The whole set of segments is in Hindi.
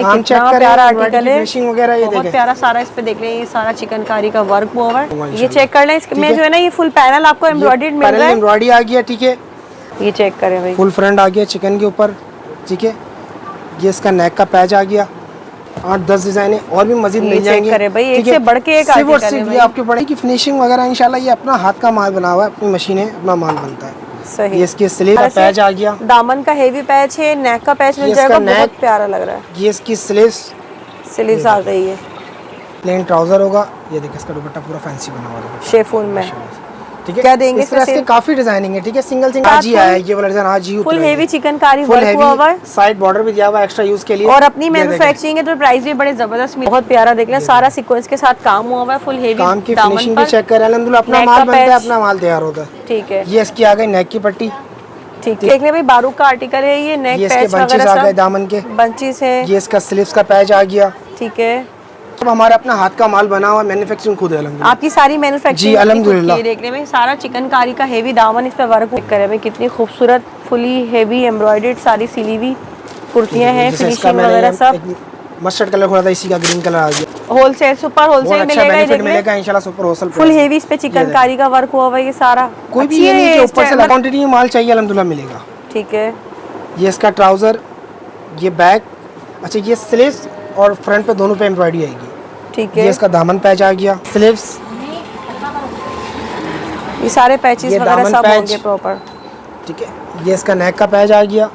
हम चेक करें प्यारा आर्टिकल है, फिनिशिंग वगैरह ये बहुत देखें। प्यारा सारा इस पे देख लें, ये सारा चिकनकारी का वर्क हुआ हुआ है। ये चेक कर लें, इसमें जो है ना ये फुल पैनल आपको एम्ब्रॉयडर्ड मिल रहा है। एम्ब्रॉयडरी आ गया, ठीक है। ये चेक करें भाई, फुल फ्रंट आ गया चिकन के ऊपर, ठीक है। ये इसका नेक का पैच आ गया। 8-10 डिजाइन और भी मजीद मिल जाएंगे। करे भाई, एक से बढ़ के एक सिर्फ और आर्टिकल है सिर्फ भाई। ये आपके पड़े की फिनिशिंग वगैरह इंशाल्लाह ये अपना हाथ का माल बना हुआ है, अपनी मशीन है, अपना माल बनता है। सही। ये इसके स्लीव का पैच आ गया, दामन का हेवी पैच है, नेक का पैच मिल जाएगा, बहुत प्यारा लग रहा है। ये इसकी स्लीव्स आ गई है, प्लेन ट्राउजर होगा। ये देखिए इसका दुपट्टा पूरा फैंसी बना हुआ है शेफून में, ठीक है। क्या देंगे इस तरह से काफी डिजाइनिंग है, ठीक है। सिंगल आज ही आया है ये वाला डिजाइन, आज ही फुल हेवी चिकनकारी वर्क हुआ है, साइड बॉर्डर भी दिया हुआ है एक्स्ट्रा यूज के लिए, और अपनी मैन्युफैक्चरिंग है तो प्राइस भी बड़े जबरदस्त, बहुत प्यारा देख लें, सारा सीक्वेंस के साथ काम हुआ हुआ है, फुल हेवी काम की फिनिशिंग भी चेक करें। अल्हम्दुलिल्लाह अपना माल बनता है, अपना माल तैयार होता है, ठीक है। ये इसकी आ गई नेक की पट्टी, ठीक है। देख लें भाई, बारूक का आर्टिकल है ये, नेक पैच वगैरह आ गए, दामन के बंचेस है, ये इसका स्लीव्स का पैच आ गया, ठीक है। सब हमारा अपना हाथ का माल बना हुआ, मैन्युफैक्चरिंग खुद है अल्हम्दुलिल्लाह। आपकी सारी मैन्युफैक्चरिंग जी अल्हम्दुलिल्लाह। देखने में सारा चिकनकारी का हेवी दामन इस पे वर्क करे में, कितनी खूबसूरत फुली हेवी एम्ब्रॉयडर्ड सारी सिली हुई कुर्तियां हैं, फिनिशिंग वगैरह सब। मस्टर्ड कलर खुला था, इसी का ग्रीन कलर आ गया। होलसेल सुपर होलसेल मिलेगा इंशाल्लाह, सुपर होलसेल फुल हेवी इस पे चिकनकारी का वर्क हुआ हुआ है, ये सारा कोई भी ये नहीं कि ऊपर से क्वांटिटी में माल चाहिए अल्हम्दुलिल्लाह मिलेगा, ठीक है। ये इसका ट्राउजर, ये बैक, अच्छा ये स्लीव्स और फ्रंट पे दोनों पे एम्ब्रॉयडरी आएगी, ठीक है। ये इसका दामन पैच आ गया, स्लीव्स, ये सारे पैचेस वगैरह सब होंगे प्रॉपर, ठीक है। ये इसका नेक का पैच आ गया,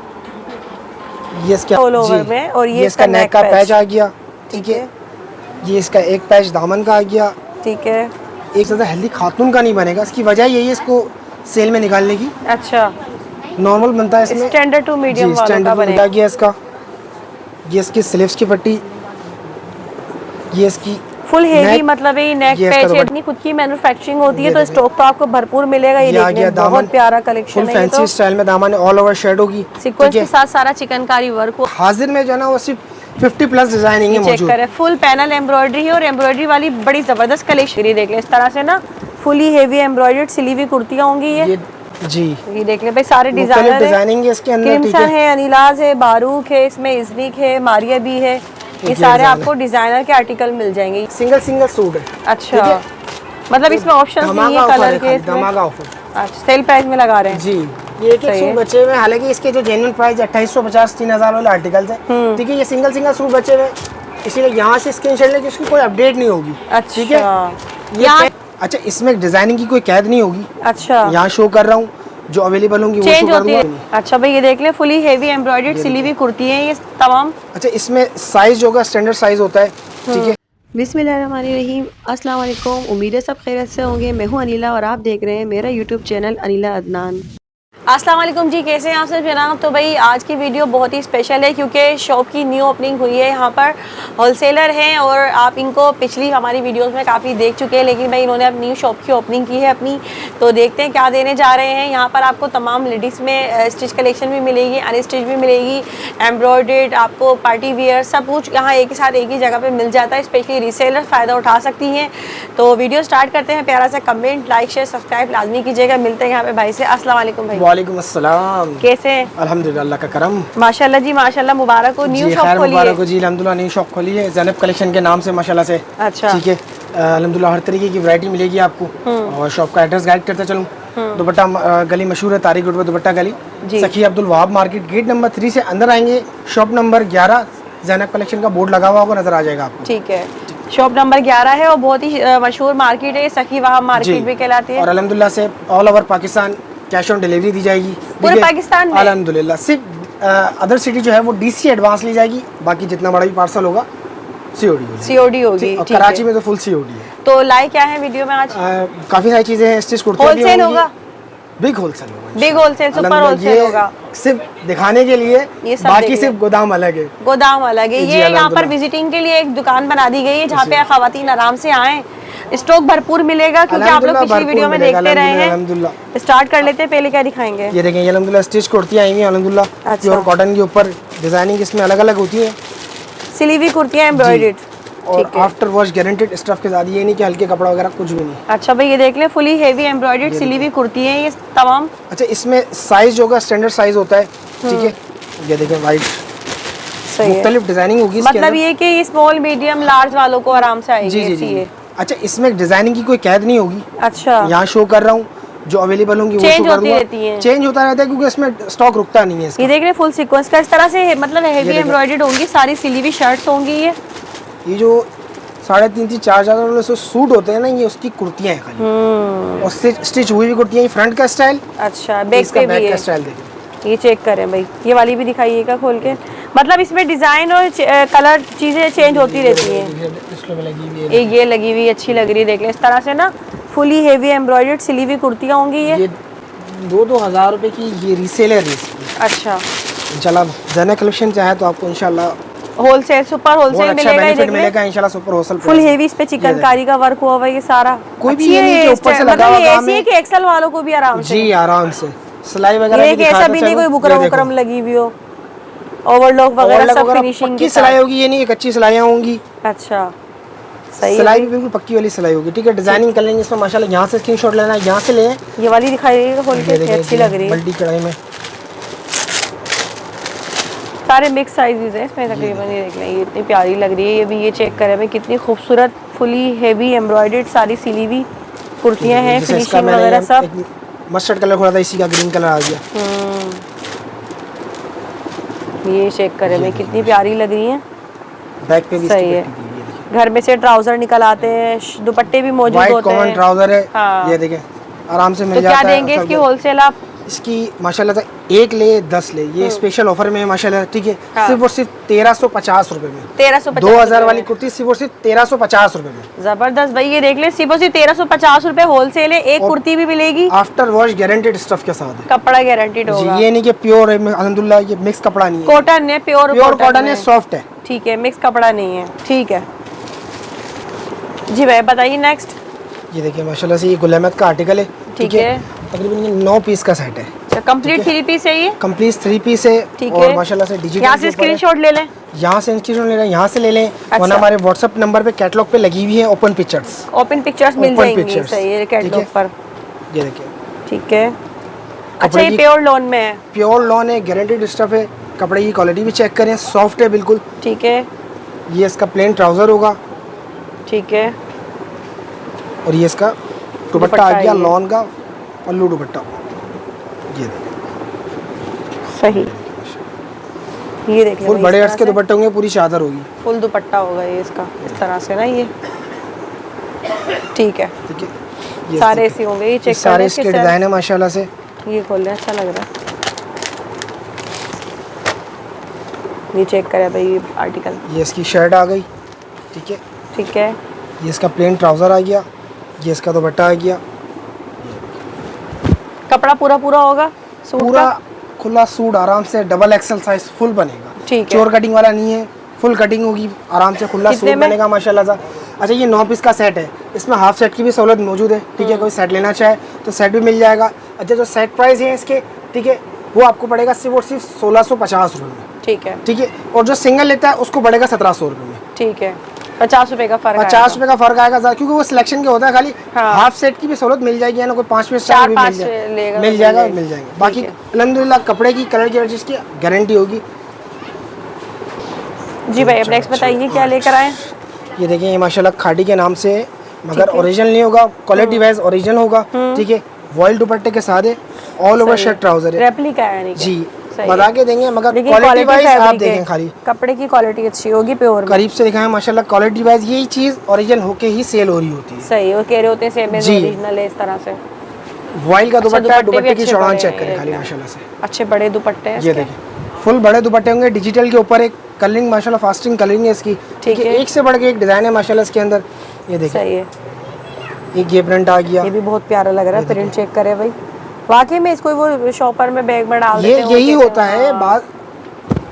ये इसका ऑल ओवर में, और ये इसका नेक का पैच आ गया, ठीक है। ये इसका एक पैच दामन का आ गया, ठीक है। एक ज़्यादा हेल्दी खातून का नहीं बनेगा, इसकी वजह यही है इसको सेल में निकालने की। अच्छा, नॉर्मल बनता है इसमें, स्टैंडर्ड टू मीडियम वालों का बनेगा। गया इसका, ये इसकी स्लीव्स की पट्टी, ये इसकी फुल हेवी मतलब ये नेक पैच है, इतनी खुद की मैन्युफैक्चरिंग होती है तो स्टॉक तो आपको भरपूर मिलेगा। ये देखिए बहुत प्यारा कलेक्शन है, फैंसी स्टाइल में दामन ऑल ओवर शेडो की सीक्वेंस के साथ सारा चिकनकारी वर्क हो। हाजिर में जो है ना वो सिर्फ 50+ डिजाइनिंग है मौजूद है, फुल पैनल एम्ब्रॉयडरी है, और एम्ब्रॉयडरी वाली बड़ी जबरदस्त कलेक्शन देख ले, इस तरह से ना फुली हेवी एम्ब्रॉयडर्ड सिली हुई कुर्तियां होंगी ये जी। ये देख ले भाई, सारे डिजाइनिंग है इसके अंदर, क्रिम्सन है, अनिलाज है, बारूक है, इसमें इजनिक है, मारिया भी है, ये सारे आपको डिजाइनर के आर्टिकल मिल जाएंगे। सिंगल सूट है, अच्छा, मतलब इसमें ऑप्शन नहीं है कलर के, धमाका ऑफर, अच्छा सेल प्राइस में लगा रहे हैं जी। ये एक सूट बचे हुए, हालांकि इसके जो जेन्युइन प्राइस 2850-3000 वाले आर्टिकल्स हैं, ठीक है। ये सिंगल सूट बचे हुए, इसीलिए यहाँ से स्क्रीनशॉट लेके उसकी कोई अपडेट नहीं होगी, ठीक है। अच्छा, इसमें डिजाइनिंग की कोई कैद नहीं होगी, अच्छा यहाँ शो कर रहा हूँ, जो अवेलेबल होंगी वो शो कर दूंगा। अच्छा भाई, ये देख ले फुली हेवी एम्ब्रॉयडर्ड सिली हुई कुर्ती है ये तमाम। अच्छा, इसमें साइज होगा स्टैंडर्ड साइज होता है, ठीक है। बिस्मिल्लाहिर्रहमानिर्रहीम, अस्सलाम वालेकुम, उम्मीद है सब खैरियत से होंगे। मैं हूँ अनिला और आप देख रहे हैं मेरा यूट्यूब चैनल अनिला अदनान। अस्सलाम वालेकुम जी, कैसे हैं आप सब जनाब। तो भाई आज की वीडियो बहुत ही स्पेशल है क्योंकि शॉप की न्यू ओपनिंग हुई है। यहाँ पर होलसेलर हैं और आप इनको पिछली हमारी वीडियोस में काफ़ी देख चुके हैं, लेकिन भाई इन्होंने अब न्यू शॉप की ओपनिंग की है अपनी, तो देखते हैं क्या देने जा रहे हैं। यहाँ पर आपको तमाम लेडीज़ में स्टिच कलेक्शन भी मिलेगी, अनस्टिच भी मिलेगी, एम्ब्रॉयडर्ड, आपको पार्टी वेयर सब कुछ यहाँ एक ही साथ एक ही जगह पर मिल जाता है। स्पेशली रीसेलर फ़ायदा उठा सकती हैं। तो वीडियो स्टार्ट करते हैं। प्यारा सा कमेंट, लाइक, शेयर, सब्सक्राइब लाजमी कीजिएगा। मिलते हैं यहाँ पे भाई से। अस्सलाम वालेकुम भाई। वालेकुम अस्सलाम, कैसे हैं? अल्हम्दुलिल्लाह, अल्लाह का करम, माशाल्लाह जी माशाल्लाह, मुबारक हो, न्यू शॉप खोली है। मुबारक हो जी, अल्हम्दुलिल्लाह न्यू शॉप खोली है ज़ैनब कलेक्शन के नाम से माशाल्लाह से। अच्छा, ठीक है, अल्हम्दुलिल्लाह हर तरीके की वैरायटी मिलेगी आपको। और शॉप का एड्रेस गाइड करते चलूँ, दुपट्टा गली मशहूर है, तारिक रोड पे Dupatta Gali, Sakhi Abdul Wahab market, gate number 3 से अंदर आएंगे, शॉप नंबर 11 ज़ैनब कलेक्शन का बोर्ड लगा हुआ होगा, नजर आ जाएगा आपको। ठीक है, शॉप नंबर 11 है और बहुत ही मशहूर मार्केट है, सखी वहाब मार्केट भी कहलाती है। और अल्हम्दुलिल्लाह से all over Pakistan cash on delivery दी जाएगी पूरे पाकिस्तान में। अल्हम्दुलिल्लाह सिर्फ अदर सिटी जो है वो डीसी एडवांस ली जाएगी, बाकी जितना बड़ा भी पार्सल होगा सीओडी होगी। और कराची में तो फुल सीओडी है। तो लाइक क्या है वीडियो में आज? काफी सारी चीजें हैं, स्टिच कुर्ते होलसेल होगा, बिग होलसेल होगा, बिग होलसेल, सुपर होलसेल होगा, सिर्फ दिखाने के लिए, बाकी सिर्फ गोदाम अलग है, गोदाम अलग है। ये यहाँ पर विजिटिंग के लिए एक दुकान बना दी गई है जहाँ पे खवातीन आराम से आए, स्टॉक भरपूर मिलेगा क्योंकि आप लोग पिछली वीडियो में देखते रहे हैं। स्टार्ट कर लेते हैं, पहले क्या दिखाएंगे? ये देखें, अल्हम्दुलिल्लाह स्टिच कुर्तियां आई हुई हैं अल्हम्दुलिल्लाह, प्योर कॉटन के ऊपर, डिजाइनिंग इसमें अलग अलग होती है, सिली हुई कुर्तियां एम्ब्रॉयडर्ड और आफ्टर वॉश गारंटेड स्टफ के साथ, ये नहीं कि हल्के कपड़ा वगैरह कुछ भी नहीं। अच्छा भाई, ये देख ले फुली हेवी एम्ब्रॉयडर्ड सिली हुई कुर्ती है ये तमाम। अच्छा, इसमें साइज होगा स्टैंडर्ड साइज होता है, ठीक है। ये देखें वाइट, मुख्तलिफ डिजाइनिंग होगी मतलब ये कि स्मॉल मीडियम लार्ज वालों को आराम से आएगी। जी जी जी। अच्छा, इसमें डिजाइनिंग की कोई कैद नहीं होगी। अच्छा, यहाँ शो कर रहा हूँ, जो अवेलेबल होंगी वो शो कर दूंगा। चेंज होता रहता है क्योंकि इसमें स्टॉक रुकता नहीं है इसका। ये देख रहे हैं फुल सीक्वेंस का इस तरह से, मतलब हेवी एम्ब्रॉयडर्ड होंगी, सारी सिली हुई शर्ट्स होंगी। ये जो 3,500-4,000 वाले सूट होते हैं ना, ये उसकी कुर्तियां हैं खाली, और स्टिच हुई हुई कुर्तियां। फ्रंट का स्टाइल, अच्छा बैक पे भी है। स्टाइल देखिए, ये चेक करें भाई, ये वाली भी दिखाइएगा खोल के। मतलब इसमें डिजाइन और कलर चीजें चेंज होती रहती हैं। एक ये लगी हुई अच्छी लग रही है, देख लें इस तरह से ना, फुली हेवी एम्ब्रॉयडर्ड सिली हुई कुर्तियां होंगी। ये 2-2 हज़ार रुपए की ये रीसेलर है। अच्छा, इंशाल्लाह ज़ैनब कलेक्शन चाहे तो आपको इंशाल्लाह होलसेल सुपर होलसेल मिलेगा इंशाल्लाह। सुपर होलसेल फुल हेवी, इस पे चिकनकारी का वर्क हुआ हुआ है। ये सारा कोई भी ये नहीं कि ऊपर से लगा हुआ काम है, कि एक्सेल वालों को भी आराम से, जी आराम से सिलाई वगैरह ये ऐसा भी नहीं कोई बुकरम लगी हुई हो, ओवरलॉक वगैरह सब फिनिशिंग की सिलाई होगी। ये नहीं कि कच्ची सिलाइयां होंगी। अच्छा, सही सिलाई भी बिल्कुल पक्की वाली सिलाई होगी। ठीक है, डिजाइनिंग कर लेंगे इसमें माशाल्लाह। यहाँ से स्क्रीनशॉट लेना है, यहाँ से ले। ये वाली दिखाई अच्छी लग रही है, मल्टी कढ़ाई में सारे मिक्स साइजेस हैं इसमें तकरीबन। ये देख लें, ये इतनी प्यारी लग रही है। ये भी ये चेक करें भाई, कितनी खूबसूरत फुली हेवी एम्ब्रॉयडर्ड सारी सिली हुई कुर्तियां हैं, फिनिशिंग वगैरह सब। मस्टर्ड कलर खोला था, इसी का ग्रीन कलर आ गया। ये चेक करें भाई, कितनी प्यारी लग रही है। बैक पे भी सही है। घर में से ट्राउजर निकल आते हैं, दुपट्टे भी मौजूद होते हैं। कॉमन ट्राउजर है। हाँ। ये देखें, आराम से मिल जाता है। क्या देंगे इसकी होलसेल आप? इसकी माशाल्लाह से 1 ले 10 ले, ये स्पेशल ऑफर में है माशाल्लाह। ठीक है, हाँ। सिर्फ और सिर्फ 1350 रुपए में। 2000 वाली कुर्ती सिर्फ और सिर्फ 1350 रुपए में। जबरदस्त भाई, ये देख ले, सिर्फ और सिर्फ 1350 रुपए होलसेल है। एक कुर्ती भी मिलेगी आफ्टर वॉश गारंटेड स्टफ के साथ। कपड़ा गारंटेड होगा, ये नहीं कि प्योर है, अल्हम्दुलिल्लाह ये मिक्स कपड़ा नहीं है, कॉटन है, प्योर कॉटन है, सॉफ्ट है। ठीक है, मिक्स कपड़ा नहीं है। ठीक है जी भाई, बताइए नेक्स्ट। ये देखिए माशाल्लाह से, ये गुल अहमद का आर्टिकल है। ठीक है, तकरीबन 9 पीस का सेट है। कंप्लीट 3 पीस है ये, कंप्लीट 3 पीस है। ठीक और है, माशाल्लाह से डिजिटल यहाँ से स्क्रीनशॉट ले लें, यहाँ से स्क्रीनशॉट ले लें, यहाँ से ले लें। और हमारे व्हाट्सएप नंबर पे कैटलॉग पे लगी हुई है ओपन पिक्चर्स मिल जाएंगी। सही है, कैटलॉग पर। ये देखिए, ठीक है। अच्छा, ये प्योर लॉन में है? प्योर लॉन है, गारंटेड स्टफ है। कपड़े की क्वालिटी भी चेक करें, सॉफ्ट है बिल्कुल। ठीक है, ये इसका प्लेन ट्राउजर होगा। ठीक है, और ये इसका दुपट्टा आ गया लॉन का, पल्लू दुपट्टा। ये सही, ये देखिए फुल बड़े अर्ज के दुपट्टे होंगे, पूरी चादर होगी, फुल दुपट्टा होगा ये इसका, इस तरह से ना। ये ठीक है, ये सारे ऐसे होंगे। ये चेक सारे इसके डिजाइन है माशाल्लाह से। ये खोल ले, अच्छा लग रहा है। ये चेक करें भाई, ये आर्टिकल, ये इसकी शर्ट आ गई। ठीक है, ठीक है, ये इसका प्लेन ट्राउजर आ गया, ये इसका दुपट्टा आ गया। कपड़ा पूरा होगा सूट पूरा खुला सूट, आराम से डबल एक्सल साइज फुल बनेगा। ठीक है, चोर कटिंग वाला नहीं है, फुल कटिंग होगी, आराम से खुला सूट बनेगा माशाल्लाह सा। अच्छा, ये 9 पीस का सेट है, इसमें हाफ सेट की भी सहूलत मौजूद है। ठीक है, कोई सेट लेना चाहे तो सेट भी मिल जाएगा। अच्छा, जो सेट प्राइस है इसके, ठीक है, वो आपको पड़ेगा सिर्फ और सिर्फ 1650 रुपये में। ठीक है, ठीक है, और जो सिंगल लेता है उसको पड़ेगा 1700 रुपये में। ठीक है, 50 रुपए का फर्क, 50 रुपए का फर्क आएगा, क्योंकि वो सिलेक्शन के होता है खाली। हाँ। हाफ सेट की भी सहूलत मिल जाएगी, या ना कोई 5 पीस भी मिल जाएगा। बाकी अल्हम्दुलिल्लाह कपड़े की कलर की जिसकी गारंटी होगी। जी भाई, अब नेक्स्ट बताइए क्या लेकर आए। ये देखिए, ये माशाल्लाह खादी के नाम से, मगर ओरिजिनल नहीं होगा, क्वालिटी वाइज ओरिजिनल होगा। ठीक है, वॉयल दुपट्टे के साथ है, ऑल ओवर शर्ट ट्राउजर है, रेप्लिका है जी, बता के देंगे, मगर क्वालिटी वाइज आप देखें, खाली कपड़े की क्वालिटी अच्छी होगी, प्योर करीब से दिखाएं माशाल्लाह। क्वालिटी वाइज यही चीज ओरिजिनल होके ही सेल हो रही होती है। सही, वो कह रहे होते हैं सेम ओरिजिनल है, इस तरह से। वॉयल का दुपट्टा, दुपट्टे की चौड़ाई चेक करें खाली माशाल्लाह से, अच्छे बड़े दुपट्टे हैं। ये देखिए, फुल बड़े दुपट्टे होंगे, डिजिटल के ऊपर एक कलरिंग माशाल्लाह फास्टिंग कलरिंग है इसकी। ठीक है, एक से बढ़ के एक डिजाइन है माशाल्लाह इसके अंदर। ये देखिए, सही है, एक ये प्रिंट आ गया, ये भी बहुत प्यारा लग रहा है। प्रिंट चेक करें भाई, वाकई में इसको वो शॉपर में बैग में डाल देते हैं, यही होता है। बाद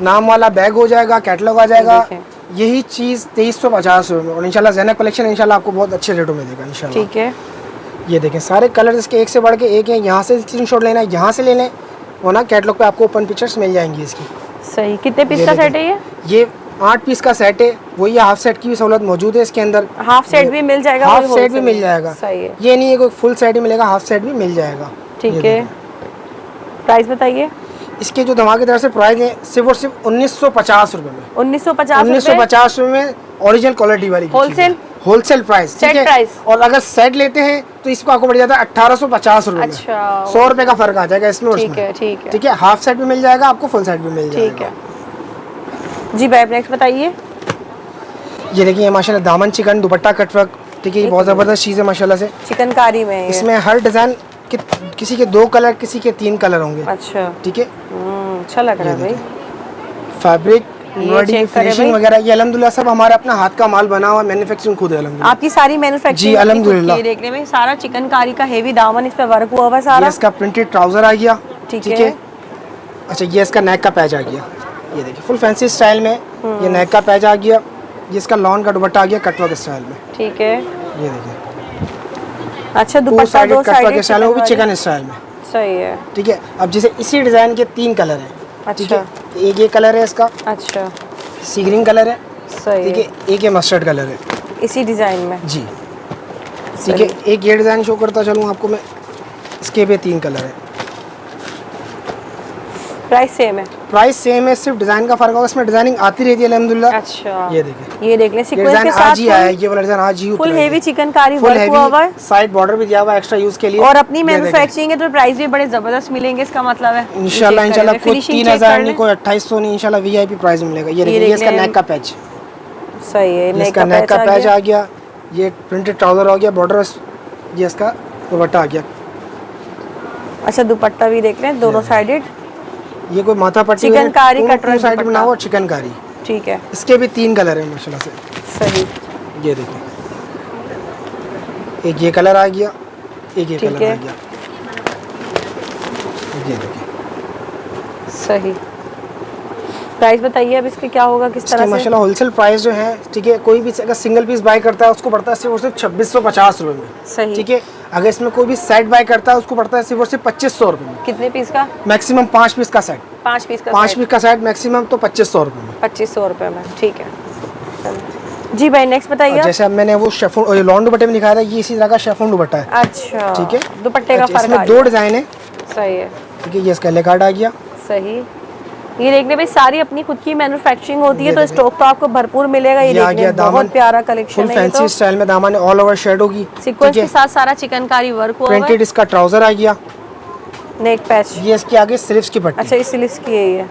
नाम वाला बैग हो जाएगा, कैटलॉग आ जाएगा। यही चीज 2350 रुपये में, और इंशाल्लाह ज़ैनब कलेक्शन इंशाल्लाह आपको बहुत अच्छे रेटों में देगा इंशाल्लाह। ठीक है, ये देखें, सारे कलर इसके एक से बढ़ के एक हैं। यहाँ से स्क्रीनशॉट लेना है, यहाँ से ले लें, वरना कैटलॉग पे आपको ओपन पिक्चर्स मिल जाएंगी इसकी। सही, कितने पीस का सेट है ये 8 पीस का सेट है। वही हाफ सेट की भी सहूलत मौजूद है इसके अंदर, हाफ सेट भी मिल जाएगा, हाफ सेट भी मिल जाएगा। सही है, ये नहीं है कोई फुल सेट ही मिलेगा, हाफ सेट भी मिल जाएगा। ठीक है, प्राइस बताइए। इसके जो धमाकेदार से प्राइस है सिर्फ और सिर्फ 1950 रुपए में। 1950 रुपए में ओरिजिनल क्वालिटी वाली होलसेल प्राइस, ठीक है। प्राइस। और अगर सेट लेते हैं तो इसको आपको पड़ जाता है 1850 रुपए में। अच्छा, 100 रुपए का फर्क आ जाएगा इसमें। ठीक है, ठीक है, ठीक है। हाफ सेट भी मिल जाएगा आपको, फुल सेट भी मिल जाएगा। ठीक है जी भाई, नेक्स्ट बताइए। ये देखिए माशाल्लाह दामन चिकन दुपट्टा कटवर्क, ठीक है। ये बहुत जबरदस्त चीज है माशाल्लाह से, चिकनकारी में इसमें हर डिजाइन किसी के 2 कलर, किसी के 3 कलर होंगे। अच्छा, ठीक है। अच्छा लग रहा है भाई। फैब्रिक फिनिशिंग वगैरह ये अल्हम्दुलिल्लाह सब हमारा अपना हाथ का माल बना हुआ, मैन्युफैक्चरिंग खुद है अल्हम्दुलिल्लाह। आपकी सारी मैन्युफैक्चरिंग जी अल्हम्दुलिल्लाह। ये देखने में सारा चिकनकारी का हेवी दामन इस पे वर्क हुआ हुआ है सारा। ये इसका प्रिंटेड ट्राउजर आ गया, ठीक है। अच्छा, ये इसका नेक का पैच आ गया, ये देखिए फुल फैंसी स्टाइल में। ये नेक का पैच आ गया, ये इसका लॉन का दुपट्टा आ गया कटवर्क स्टाइल में, ठीक है। ये देखिए। अच्छा, दुपट्टा दो साइडेड स्टाइल में, वो भी चिकन स्टाइल में, सही है। ठीक है। अब जैसे इसी डिजाइन के 3 कलर हैं, ठीक अच्छा, है। एक ये कलर है इसका, अच्छा, सी ग्रीन कलर है, सही ठीक है। एक ये मस्टर्ड कलर है इसी डिजाइन में जी, ठीक है। एक ये डिजाइन शो करता चलूँ आपको मैं, इसके भी 3 कलर है। प्राइस सेम है? प्राइस सेम है, सिर्फ डिजाइन का फर्क होगा। इसमें डिजाइनिंग आती रहती है अल्हम्दुलिल्लाह। अच्छा, ये देखिए, ये देख लें सीक्वेंस के साथ आज ही आया है, ये वाला डिजाइन आज ही फुल हेवी चिकनकारी वर्क हुआ हुआ है। साइड बॉर्डर भी दिया हुआ है एक्स्ट्रा यूज के लिए। और अपनी मैन्युफैक्चरिंग है तो प्राइस भी बड़े जबरदस्त मिलेंगे, इसका मतलब है इंशाल्लाह कोई 3000 नहीं, कोई 2800 नहीं, इंशाल्लाह वीआईपी प्राइस मिलेगा। ये देखिए इसका नेक का पैच, सही है। इसका नेक का पैच आ गया, ये प्रिंटेड ट्राउजर हो गया, बॉर्डर ये इसका दुपट्टा आ गया। अच्छा, दुपट्टा भी देख लें दोनों साइडेड। ये कोई माथा पट्टी चिकनकारी कटवर्क साइड बना हुआ चिकनकारी, ठीक है। इसके भी 3 कलर है माशाल्लाह से, सही। ये देखिए, एक ये कलर आ गया, एक ये कलर आ गया, ये देखिए। सही। प्राइस बताइए अब इसके क्या होगा, किस तरह से? माशाल्लाह होलसेल प्राइस जो है, ठीक है। कोई भी अगर सिंगल पीस बाय करता है उसको पड़ता है सिर्फ और सिर्फ 2650 रुपए में, सही, ठीक है। अगर इसमें कोई भी सेट बाय करता है उसको पड़ता है सिर्फ और सिर्फ 2500 रुपए में। कितने पीस का? मैक्सिमम 5 पीस का सेट, 5 पीस का 5 पीस का सेट मैक्सिमम तो 2500 रुपए में, 2500 रुपए में, ठीक है जी भाई। नेक्स्ट बताइए। जैसे अब मैंने वो शेफून लॉन दुपट्टे में दिखाया था, ये इसी तरह का शेफून दुपट्टा है। अच्छा, ठीक है। दुपट्टे का फर्क इसमें 2 डिजाइन है, सही है, ठीक है। ये इसका ले कार्ड आ गया, सही। ये देखने भाई सारी अपनी खुद की मैन्युफैक्चरिंग होती है तो स्टॉक तो आपको भरपूर मिलेगा। ये देखने बहुत प्यारा कलेक्शन है, फुल फैंसी स्टाइल में दामन ऑल ओवर शेड होगी, सीक्वेंस के साथ सारा चिकनकारी वर्क हुआ है। प्रिंटेड इसका ट्राउजर आ गया, नेक पैच, ये इसके आगे स्लीव्स की पट्टी। अच्छा, इस स्लीव्स की है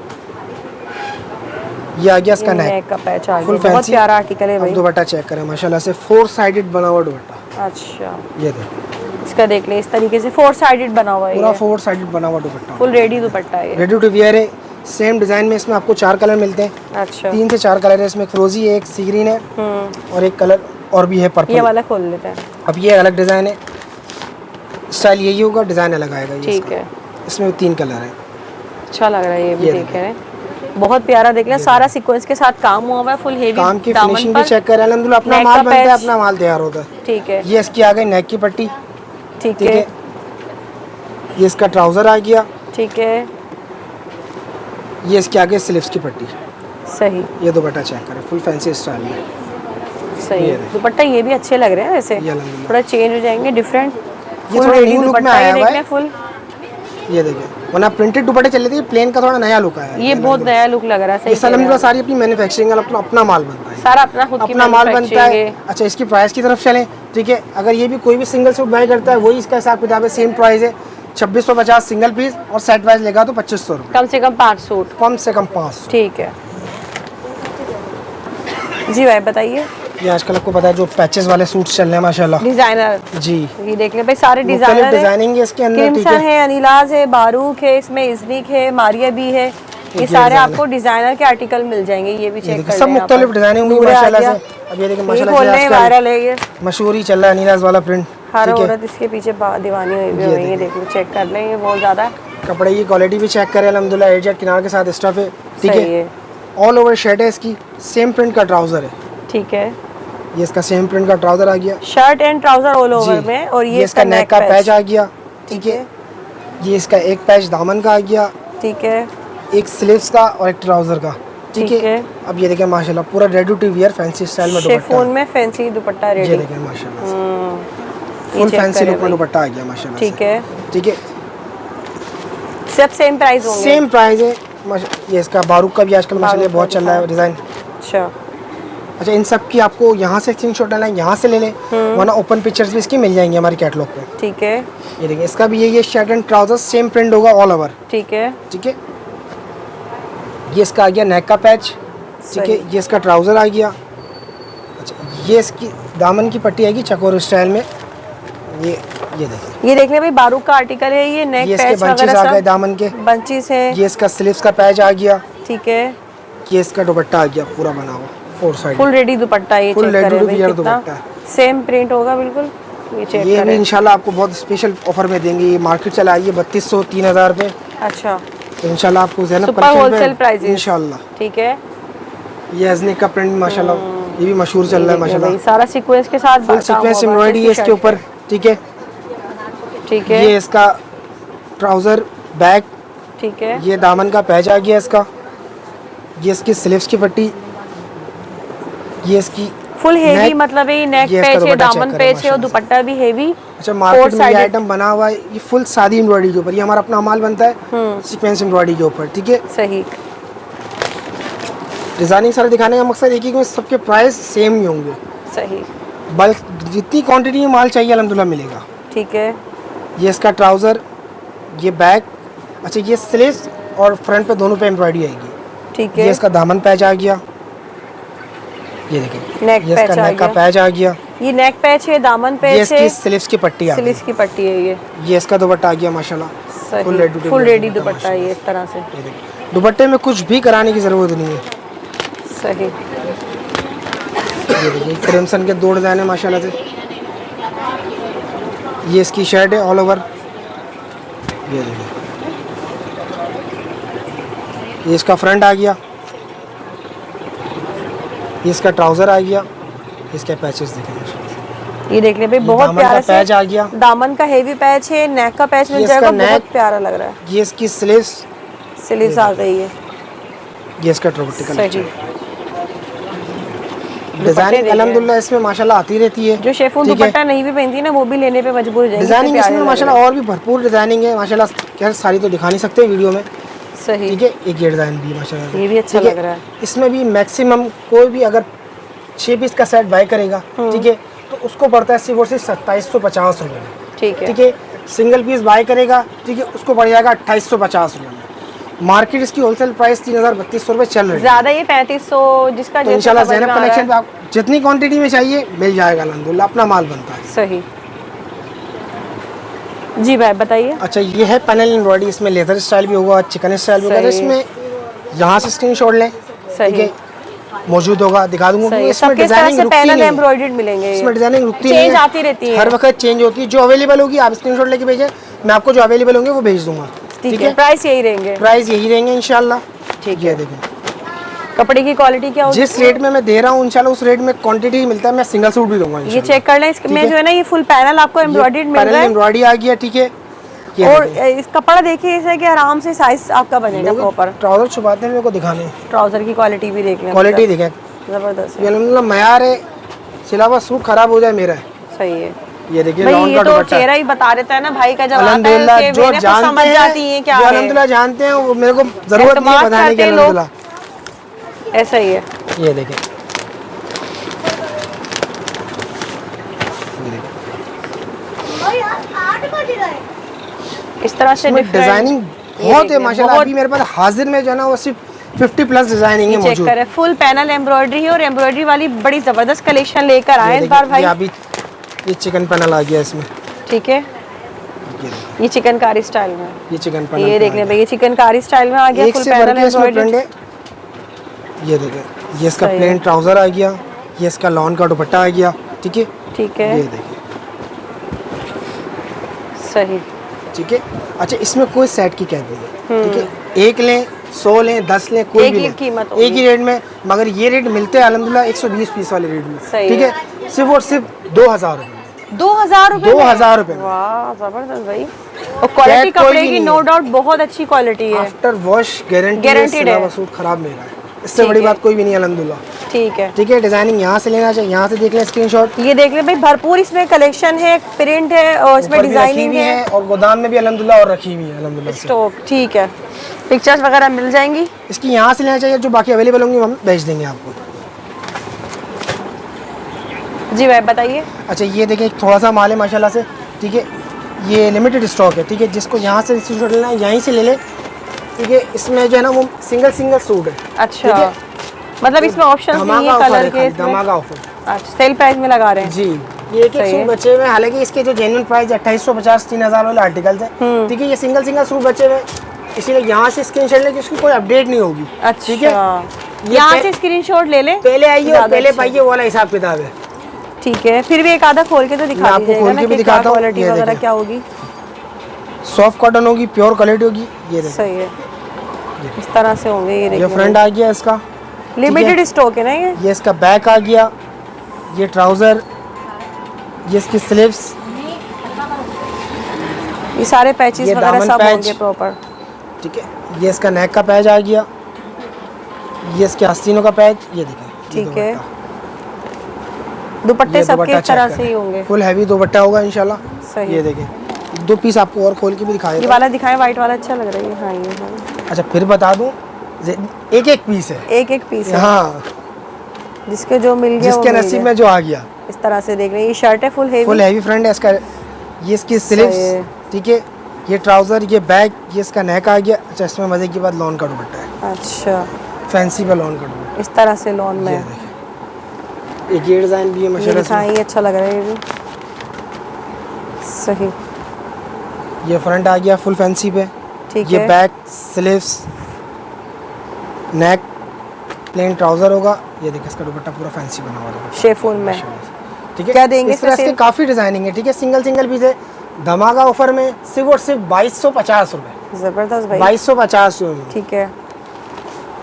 ये आ गया इसका नेक का पैच आ गया, बहुत प्यारा आर्टिकल है भाई। दुपट्टा चेक करें माशाल्लाह से 4 साइडेड बना हुआ दुपट्टा। अच्छा, ये देखो, इसका देख ले इस तरीके से 4 साइडेड बना हुआ है, पूरा 4 साइडेड बना हुआ दुपट्टा, फुल रेडी दुपट्टा है, रेडी टू वियर है। सेम डिजाइन में इसमें आपको 4 कलर मिलते हैं। अच्छा, 3 से 4 कलर है इसमें, फिरोजी है, एक सी ग्रीन है और एक कलर और भी है पर्पल। ये वाला खोल लेते हैं। अब ये अलग डिजाइन है, स्टाइल यही होगा, डिजाइन अलग आएगा। ये ठीक है, इसमें 3 कलर है, अच्छा लग रहा है। ये भी देख रहे हैं, बहुत प्यारा देख रहे हैं, सारा सीक्वेंस के साथ काम हुआ हुआ है, फुल हेवी काम की फिनिशिंग भी चेक करें अल्हम्दुलिल्लाह। अपना माल बनता है, अपना माल तैयार होता है, ठीक है। ये इसकी आ गई नेक की पट्टी, ठीक है। ये इसका ट्राउजर आ गया, ठीक है। ये इसके आगे स्लीव्स की पट्टी, सही। ये दुपट्टा चेक करें, फुल फैंसी स्टाइल में, सही है दुपट्टा। ये भी अच्छे लग रहे हैं वैसे, थोड़ा चेंज हो जाएंगे, डिफरेंट। ये थोड़ा न्यू लुक में आया हुआ है फुल। ये देखिए, वरना प्रिंटेड दुपट्टे चल रहे थे, प्लेन का थोड़ा नया लुक आया है। ये बहुत नया लुक लग रहा है, सही। ये अल्हम्दुलिल्लाह सारी अपनी मैन्युफैक्चरिंग, अपना माल बनता है, सारा अपना खुद की अपना माल बनता है। अच्छा, इसकी प्राइस की तरफ चलें, ठीक है। अगर ये भी कोई भी सिंगल सूट बाय करता है, वही इसका हिसाब किताब है, सेम प्राइस है 2650 सिंगल पीस, और सेट वाइज लेगा तो 2500 रुपये, कम से कम 5 सूट, कम से कम 5। ठीक है जी भाई, बताइए। ये आजकल आपको पता है जो पैचेस वाले सूट्स चल रहे हैं माशाल्लाह, डिजाइनर जी। ये देख ले भाई, सारे डिजाइनर डिजाइनिंग है इसके अंदर, ठीक है। अनिलाज है, बारूक है, इसमें इजनिक है, मारिया भी है, ये सारे आपको डिजाइनर के आर्टिकल मिल जाएंगे। ये भी चेक कर सब मुख्तलिफ डिजाइनिंग हुई माशाल्लाह से। अब ये देखिए माशाल्लाह से वायरल है, ये मशहूर ही चल रहा है अनिलाज वाला प्रिंट, हर औरत इसके पीछे दीवानी हुई है। ये देख लो, चेक कर लें, ये बहुत ज्यादा कपड़े की क्वालिटी भी चेक करें अल्हम्दुलिल्लाह, एजेड किनार के साथ स्टफ है, ठीक है। ऑल ओवर शर्ट है इसकी, सेम प्रिंट का ट्राउजर है, ठीक है। ये इसका सेम प्रिंट का ट्राउजर आ गया, shirt and trouser all over में, और ये इसका नेक का पैच आ गया, ठीक है। ये इसका एक पैच दामन का आ गया, ठीक है, एक स्लीव्स का और एक ट्राउजर का, ठीक है। अब ये देखिए माशाल्लाह पूरा ready to wear fancy style में दुपट्टा, शिफॉन में फैंसी दुपट्टा रेडी, ये देखिए माशाल्लाह फुल फैंसी लुक में दुपट्टा आ गया माशाल्लाह, ठीक है। ठीक है। सब सेम प्राइस होंगे? सेम प्राइस है। ये इसका बारूक का भी आजकल माशाल्लाह बहुत चल रहा है डिजाइन। अच्छा इन सब की आपको यहाँ से स्क्रीनशॉट लेना है, यहाँ से ले लें, वरना ओपन पिक्चर्स भी इसकी मिल जाएंगी हमारे कैटलॉग पे। ठीक है। ये देखिए इसका भी यही है, shirt and trouser same print होगा ऑल ओवर। ठीक है। ठीक है, ये इसका आ गया नेक का पैच। ठीक है, ये इसका ट्राउजर आ गया। अच्छा ये इसकी दामन की पट्टी आएगी चकोर स्टाइल में। ये देखिए, ये देखने भाई बारूक का आर्टिकल है, ये नेक ये पैच इसके बंचेस आ गए, दामन के बंचेस है। ये इसका स्लीव्स का पैच आ गया। ठीक है। ये इसका दुपट्टा आ गया पूरा बना हुआ, फोर साइड फुल रेडी दुपट्टा। ये फुल चेक रेडी करें दुपट्टा, सेम प्रिंट होगा बिल्कुल। ये चेक ये करें, भी इंशाल्लाह आपको बहुत स्पेशल ऑफर में देंगे। ये मार्केट चला है 3200 3000 रुपए। अच्छा, तो इंशाल्लाह आपको Zainab super collection wholesale price इंशाल्लाह। ठीक है। ये अजनी का प्रिंट माशाल्लाह ये भी मशहूर चल रहा है माशाल्लाह, सारा सीक्वेंस के साथ फुल सीक्वेंस एम्ब्रॉयडरी है इसके ऊपर। ठीक है। ठीक है। ये इसका ट्राउजर बैक। ठीक है। ये दामन का पैच आ गया इसका। ये इसकी स्लीव्स की पट्टी, ये इसकी फुल हेवी, मतलब ये नेक पैच है, दामन पैच है और दुपट्टा भी हेवी। अच्छा मार्केट में ये आइटम बना हुआ है, ये फुल सादी एम्ब्रॉयडरी के ऊपर, ये हमारा अपना माल बनता है सीक्वेंस एम्ब्रॉयडरी के ऊपर। ठीक है, सही। डिजाइनिंग सारे दिखाने का मकसद एक ही कि सबके प्राइस सेम ही होंगे। सही। बल्क जितनी क्वांटिटी में माल चाहिए अल्हम्दुलिल्लाह मिलेगा। ठीक है। ये इसका ट्राउजर, ये बैक। अच्छा ये स्लीव्स और फ्रंट पे दोनों पे एम्ब्रॉयडरी आएगी। ठीक है। ये इसका दामन पैच आ गया। ये देखिए नेक ये इसका नेक का पैच आ गया। ये नेक पैच है, दामन पैच है, ये इसकी स्लीव्स की पट्टी आ गई। स्लीव्स की पट्टी है ये इसका दुपट्टा आ गया माशाल्लाह, फुल रेडी दुपट्टा है ये इस तरह से। ये देखिए दुपट्टे में कुछ भी कराने की जरूरत नहीं है। सही। ये देखिए क्रिम्सन के 2 डिजाइन है माशाल्लाह से। ये इसकी शर्ट है ऑल ओवर। ये देखिए ये इसका फ्रंट आ गया। ये इसका ट्राउजर आ गया। इसके पैचेस देखें, ये देख ले भाई बहुत प्यारा सा पैच आ गया। दामन का हेवी पैच है, नेक का पैच मिल जाएगा, बहुत प्यारा लग रहा है। ये इसकी स्लीव्स आ गई है। ये इसका ट्रोपिकल सही। डिजाइनिंग अल्हम्दुलिल्लाह इसमें माशाल्लाह आती रहती है। जो शेफून दुपट्टा नहीं भी पहनती ना वो भी लेने पे मजबूर हो जाएंगे। डिजाइनिंग इसमें माशाल्लाह और भी भरपूर डिजाइनिंग है माशाल्लाह, खैर सारी तो दिखा नहीं सकते वीडियो में। सही। ठीक है, एक ये डिजाइन भी माशाल्लाह ये भी अच्छा लग रहा है। इसमें भी मैक्सिमम कोई भी अगर 6 पीस का सेट बाय करेगा, ठीक है, तो उसको पड़ता है सिर्फ और सिर्फ 2750 रुपये में। ठीक है। ठीक है, सिंगल पीस बाय करेगा, ठीक है, उसको पड़ जाएगा 2850 रुपये में। मार्केट इसकी होलसेल प्राइस 3200 रुपये चल रही है। ज़्यादा ये 3500 जिसका तो इंशाल्लाह ज़ैनब कलेक्शन पे आप जितनी क्वांटिटी में चाहिए मिल जाएगा अल्हम्दुलिल्लाह, अपना माल बनता है। सही। जी भाई बताइए। अच्छा ये है पैनल एम्ब्रॉयडरी, इसमें लेदर स्टाइल भी होगा, चिकन स्टाइल भी होगा। इसमें यहाँ से स्क्रीनशॉट लें, ठीक है, मौजूद होगा, दिखा दूंगा। इसमें डिजाइनिंग पैनल एम्ब्रॉयडर्ड मिलेंगे, इसमें डिजाइनिंग रुकती नहीं है, चेंज आती रहती है, हर वक्त चेंज होती है। जो अवेलेबल होगी आप स्क्रीनशॉट लेके भेजें, मैं आपको जो अवेलेबल होंगे वो भेज दूंगा। ठीक है, प्राइस यही रहेंगे, इंशाल्लाह। ठीक है, देखें कपड़े की क्वालिटी क्या होगी, जिस रेट में मैं दे रहा हूँ इंशाल्लाह उस रेट में क्वांटिटी मिलता है। मैं सिंगल सूट भी दूंगा। ये चेक कर लें, इसमें जो है ना ये फुल पैनल आपको एम्ब्रॉयडर्ड मिल रहा है, एम्ब्रॉयडरी आ गया। ठीक है, और इस कपड़ा देखिए ऐसा कि आराम से साइज आपका बनेगा प्रॉपर। ट्राउजर छुपाते हैं मेरे को दिखाने, ट्राउजर की क्वालिटी भी देख लें, क्वालिटी देखें जबरदस्त है, अल्हम्दुलिल्लाह मयार है, सिलावा सूट खराब हो जाए मेरा। सही है। ये देखिए भाई लॉन ये का तो दुपट्टा चेहरा ही बता देता है ना भाई का, जब आता है अल्हम्दुलिल्लाह कि जो मेरे को समझ जाती है क्या है, अल्हम्दुलिल्लाह जानते हैं, वो मेरे को जरूरत नहीं है बताने की। अल्हम्दुलिल्लाह ऐसा ही है। ये देखें, इस तरह से डिजाइनिंग बहुत है माशाल्लाह। अभी मेरे पास हाजिर में जो है ना वो सिर्फ 50 प्लस डिजाइनिंग है मौजूद। चेक करें, फुल पैनल एम्ब्रॉयडरी है और एम्ब्रॉयडरी वाली बड़ी जबरदस्त कलेक्शन लेकर आए इस बार भाई। अभी ये चिकन पैनल आ गया इसमें। ठीक है, ये चिकनकारी स्टाइल में, ये चिकन पैनल, ये देख लें भाई, ये चिकनकारी स्टाइल में आ गया, फुल पैनल एम्ब्रॉयडरी। ये देखें, ये इसका प्लेन ट्राउजर आ गया, ये इसका लॉन का दुपट्टा आ गया। ठीक है, ठीक है, ये देखिए सही। ठीक है। अच्छा इसमें कोई सेट की कैद नहीं है। ठीक है, एक लें 100 लें 10 लें कोई भी कीमत एक ही रेट में, मगर ये रेट मिलते हैं अल्हम्दुलिल्लाह 120 पीस वाले रेट में। ठीक है, सिर्फ और सिर्फ 2000 रुपये। 2000 रुपये, 2000 रुपये। वाह जबरदस्त भाई, और क्वालिटी कपड़े की नो डाउट बहुत अच्छी क्वालिटी है, आफ्टर वॉश गारंटेड है, सूट खराब नहीं रहा है। इससे बड़ी बात कोई भी नहीं अल्हम्दुलिल्लाह। ठीक है, ठीक है। डिजाइनिंग यहाँ से लेना चाहिए, यहाँ से देख लें स्क्रीनशॉट। ये देख लें भाई, भरपूर इसमें कलेक्शन है, प्रिंट है और इसमें डिजाइनिंग है और गोदाम में भी अल्हम्दुलिल्लाह और रखी हुई है अल्हम्दुलिल्लाह स्टॉक। ठीक है, पिक्चर्स वगैरह मिल जाएंगी। इसकी यहाँ से लेना चाहिए, जो बाकी अवेलेबल होंगी हम भेज देंगे आपको। जी भाई बताइए। अच्छा ये देखें थोड़ा सा माल है माशाल्लाह से, ठीक है। ये लिमिटेड स्टॉक है, ठीक है। जिसको यहाँ से स्क्रीनशॉट लेना है यहीं से ले ले, ठीक है। इसमें जो है ना वो सिंगल सूट है। अच्छा, मतलब इसमें ऑप्शन नहीं है कलर के, धमाका ऑफर। अच्छा, सेल प्राइस में लगा रहे हैं जी। ये एक सूट बचे हुए, हालांकि इसके जो जेन्युइन प्राइस 2850 3000 वाले आर्टिकल्स हैं, ठीक है। ये सिंगल सूट बचे हुए, इसीलिए यहाँ से स्क्रीनशॉट लेके उसकी कोई अपडेट नहीं होगी। ठीक है, यहाँ से स्क्रीनशॉट ले ले, पहले आइए और पहले पाइए, वो वाला हिसाब किताब है। ठीक है, फिर भी एक आधा खोल के तो दिखा दीजिएगा ना कि क्या क्वालिटी वगैरह क्या होगी। सॉफ्ट कॉटन होगी, प्योर क्वालिटी होगी। ये सही है, इस तरह से होंगे। ये देखिए, ये फ्रंट आ गया इसका, लिमिटेड स्टॉक है ना ये इसका बैक आ गया, ये ट्राउजर, ये इसकी स्लीव्स, ये सारे पैचेस वगैरह सब होंगे प्रॉपर। ठीक है। ये इसका नेक का पैच आ गया, ये इसके आस्तीनों का पैच, ये देखें। ठीक है, दुपट्टे सबके इस तरह से ही होंगे, फुल हैवी दुपट्टा होगा इंशाल्लाह। सही। ये देखें, दो पीस आपको और खोल के भी दिखाएगा। ये वाला दिखाएं, व्हाइट वाला अच्छा लग रहा है। हाँ ये हाँ। अच्छा फिर बता दूं, एक एक पीस है, एक पीस है। हाँ, जिसके जो मिल गया, जिसके नसीब में जो आ गया। इस तरह से देख रहे हैं। ये शर्ट है फुल हैवी फ्रंट है इसका, ये इसकी स्लीव्स, ठीक है। ये ट्राउजर, ये बैग, ये इसका नेक आ गया। अच्छा इसमें मजे की बात लॉन का दुपट्टा है। अच्छा, फैंसी पे लॉन का दुपट्टा इस तरह से लॉन में। एक ये डिजाइन भी है माशाल्लाह से, ये अच्छा लग रहा है। ये भी सही। ये फ्रंट आ गया फुल फैंसी पे, ठीक ये है। बैक, स्लीव्स, नेक, प्लेन ट्राउजर होगा। ये देखिए इसका दुपट्टा पूरा फैंसी बना हुआ है शेफून में, ठीक है। क्या देंगे इस तरह से काफी डिजाइनिंग है, ठीक है। सिंगल पीस है, धमाका ऑफर में सिर्फ और सिर्फ 2250 रुपए। जबरदस्त भाई, 2250 रुपए। ठीक है।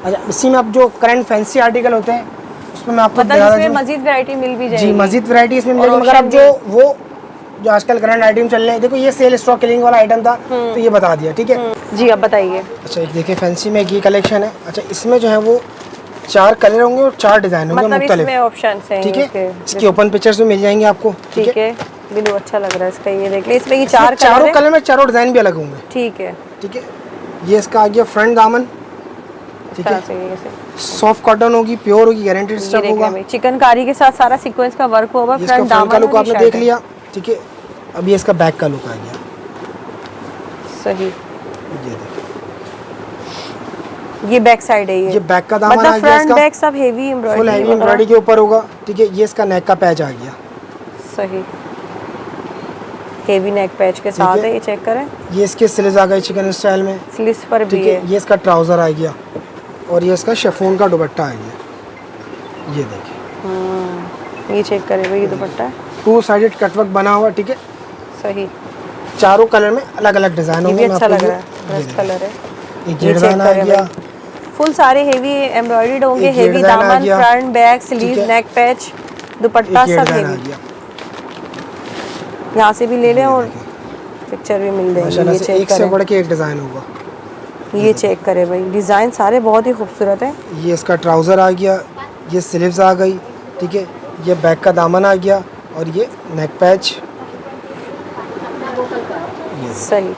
अच्छा इसी में अब जो करंट फैंसी आर्टिकल होते हैं उसमें मैं आपको मतलब इसमें मजीद वैरायटी मिल भी जाएगी। जी मजीद वैरायटी इसमें मिलेगी, मगर अब जो आजकल करंट आइटम चल रहे हैं, देखो ये सेल स्टॉक किलिंग वाला आइटम था तो ये बता दिया, ठीक है जी। अब बताइए। अच्छा एक देखिए फैंसी में ये कलेक्शन है। अच्छा इसमें जो है वो 4 कलर होंगे और 4 डिजाइन होंगे मुख्तलिफ, ठीक है। इसकी ओपन पिक्चर्स भी मिल जाएंगे आपको, ठीक है। ब्लू अच्छा लग रहा है इसका, ये देख ले। इसमें ये चारों कलर में चारों डिजाइन भी अलग होंगे, ठीक है। ठीक है। ये इसका आ गया फ्रंट दामन, ठीक है। सॉफ्ट कॉटन होगी, प्योर होगी, गारंटेड स्टफ होगा। चिकनकारी के साथ सारा सीक्वेंस का वर्क होगा। फ्रंट दामन का लुक आपने देख लिया, ठीक है। अब ये इसका बैक का लुक आ गया, सही। ये देखिए, ये बैक साइड है। ये बैक का दामन आ गया, फ्रंट बैक सब heavy embroidery, full heavy embroidery के ऊपर होगा, ठीक है। ये इसका नेक का पैच आ गया, सही। हेवी नेक पैच के साथ है, ये चेक करें। ये इसके स्लीव्स आ गए चिकन स्टाइल में, स्लीव्स पर भी है। ये इसका ट्राउजर आ गया और ये इसका शिफॉन का दुपट्टा आ गया। ये देखिए, ये चेक करें भाई, ये दुपट्टा है 2 साइडेड कटवर्क बना हुआ, ठीक है। सही। चारों कलर में अलग अलग डिजाइन होंगे। ये अच्छा लग रहा है, ब्रश कलर है। ये डिजाइन आ गया, फुल सारे हेवी एम्ब्रॉयडर्ड होंगे, हेवी दामन, फ्रंट बैक, स्लीव, नेक पैच, दुपट्टा सब हेवी। यहाँ से भी ले लें और पिक्चर भी मिल जाएगी। ये चेक एक से बढ़ के एक डिजाइन होगा, ये चेक करें भाई। डिजाइन सारे बहुत ही खूबसूरत है। ये इसका ट्राउजर आ गया, ये स्लीव्स आ गई, ठीक है। ये बैक का दामन आ गया और ये नेक पैच, सही।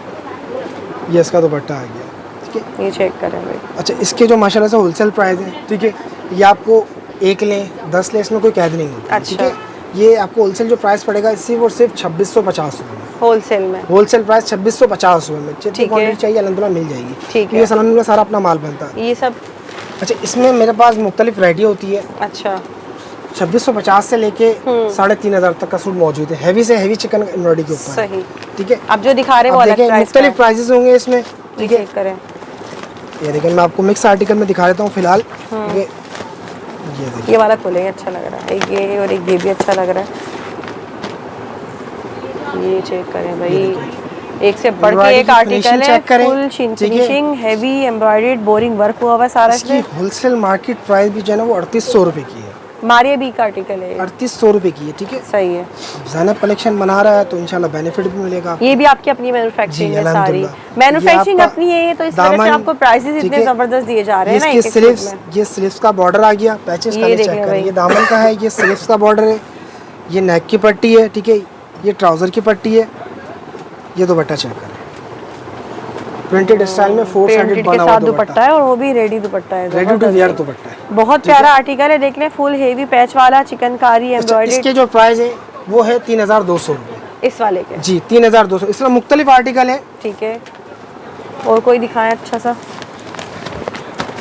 ये इसका दुपट्टा आ गया, ठीक है। ये चेक करें भाई। अच्छा इसके जो माशाल्लाह से होलसेल प्राइस है, ठीक है। ये आपको 1 लें 10 लें, इसमें कोई कैद नहीं होती, ठीक है। ये आपको होलसेल जो प्राइस पड़ेगा सिर्फ और सिर्फ 2650 रुपये में, होलसेल में। होलसेल प्राइस 2650 रुपये में। जितनी क्वांटिटी चाहिए अल्हम्दुलिल्लाह मिल जाएगी, ठीक है। ये अल्हम्दुलिल्लाह सारा अपना माल बनता है, ये सब। अच्छा इसमें मेरे पास मुख्तलिफ वैरायटी होती है। अच्छा 2650 से लेके 3500 तक का सूट मौजूद है, हैवी से हैवी चिकन एम्ब्रॉयडरी के ऊपर, सही, ठीक है। अब जो दिखा रहे हैं वो अलग प्राइस मुख्तलिफ प्राइसेस होंगे इसमें, ठीक है। चेक करें। ये देखिए मैं आपको मिक्स आर्टिकल में दिखा देता हूँ फिलहाल। ये वाला खोलेंगे, अच्छा लग रहा है। एक ये और एक ये भी अच्छा लग रहा है। ये चेक करें भाई, एक से बढ़ के एक आर्टिकल है, full finishing, heavy embroidered, boring work हुआ हुआ है सारा। इसकी होलसेल मार्केट प्राइस भी जो है ना वो 3800 रुपये की है। मारिया बी का आर्टिकल है, 3800 रुपये की है, ठीक है। सही है। ज़ैनब कलेक्शन बना रहा है तो इंशाल्लाह बेनिफिट भी मिलेगा। ये भी आपकी अपनी मैन्युफैक्चरिंग है, सारी अल्हम्दुलिल्लाह। मैन्युफैक्चरिंग ये अपनी है, तो इस वजह से आपको प्राइसेस इतने जबरदस्त दिए जा रहे हैं ना। ये स्लीव्स, ये स्लीव्स का बॉर्डर आ गया, पैचेस का चेक करें, ये दामन का है, ये स्लीव्स का बॉर्डर है, ये नेक की पट्टी है, ठीक है, ये ट्राउजर की पट्टी है, ये दुपट्टा चेक करें, प्रिंटेड स्टाइल में 4 साइडेड बना हुआ दुपट्टा है, और वो भी रेडी दुपट्टा है, रेडी टू वियर दुपट्टा है। बहुत प्यारा आर्टिकल है, देख लें, फुल हेवी पैच वाला, चिकनकारी एम्ब्रॉयडरी। इसके जो प्राइस है वो है 3200 रुपये इस वाले के जी, 3200। इसमें मुख्तलिफ आर्टिकल है, ठीक है। और कोई दिखाएं अच्छा सा।